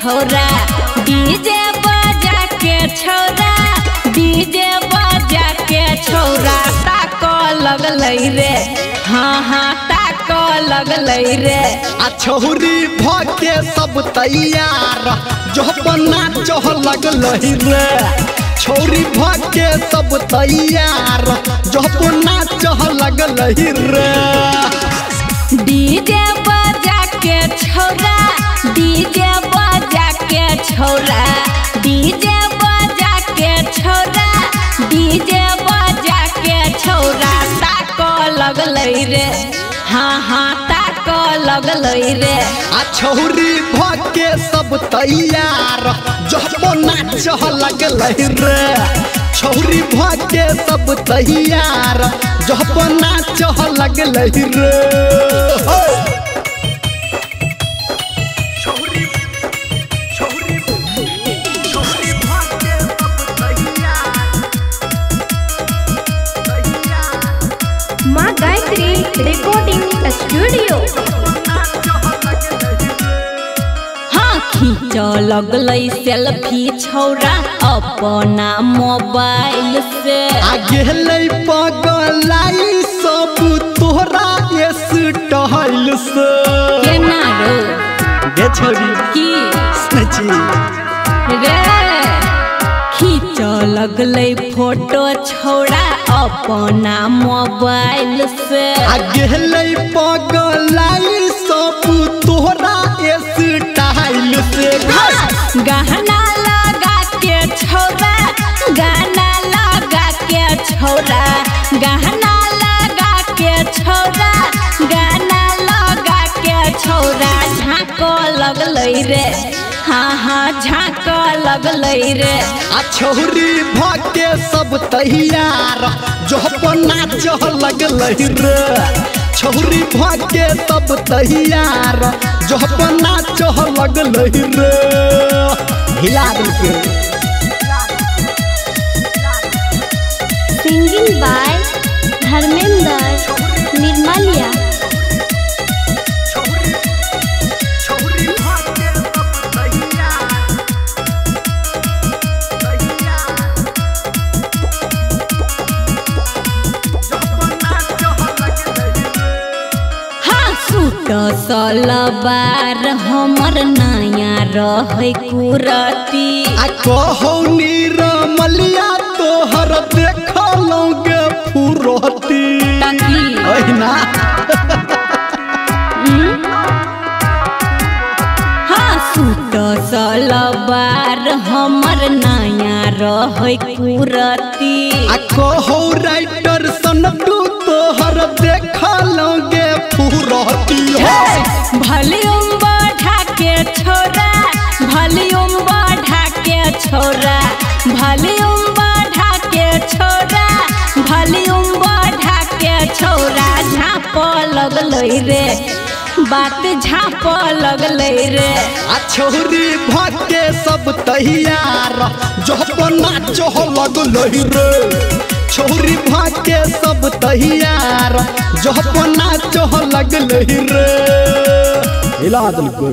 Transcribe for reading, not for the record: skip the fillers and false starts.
छौरा डीजे बजा के छौरा डीजे बजा के छौरा ताक लगलै रे हाँ हाँ ताक लगलै रे आ छौरी भके सब तैयार जो बना चह लगलै रे छौरी भके सब तैयार जो बना चह लगलै रे डीजे बजा के छौरा डीजे बजा के छौरा डीजे बजा के छौरा डीजे बजा के छौरा ताक लगलै रे हाँ हाँ ताक लगलै रे आ छौरी भके सब तैयार जो बना चह लगलै रे छौरी भके सब तैयार जो बना चह लगलै रे माँ गायत्री रिकॉर्डिंग स्टूडियो। हाँ खींच लगलै सेल्फी छौरा अपना मोबाइल से आगे लै पगलाई सब तोहरा स्टाइल से केना रो गे छोरी की सची रे खींच लगलै फोटो छौरा अपना मोबाइल से आगे लै पगलाई सब तोहरा स्टाइल से गहना लगा के छौरा गाना लगा के छौरा गहना लगा के छौरा गाना लगा के छौरा झाँक लगलै रे हाँ हाँ झाँक लगलै रे आ छौरी भके सब तैयार जो बना चह लगलै रे छौरी भके सब तैयार जो बना चह लगलै रे हिला देलकै सिंगिंग बाय धर्मेंद्र निर्मलिया। सलवार हमर नया रहे कुरती आ कहौ निरमलिया तोहर देखलौ गे फुरती ताकि ओहिना हाँ सूट सलवार हमर नया रहे कुरती आ कहौ राइटर सनटू तोहर देखलौ गे फुरती वॉल्यूम बढ़ा के छोरा वॉल्यूम बढ़ा के छोरा वॉल्यूम बढ़ा के छोरा वॉल्यूम बढ़ा के छोरा झाँप लगलै रे बात झाँप लगलै रे आ छौरी भके सब तैयार जो बना चह लगलै रे छौरी भके सब तैयार जो बना चह लगलै रे हिला देलकै।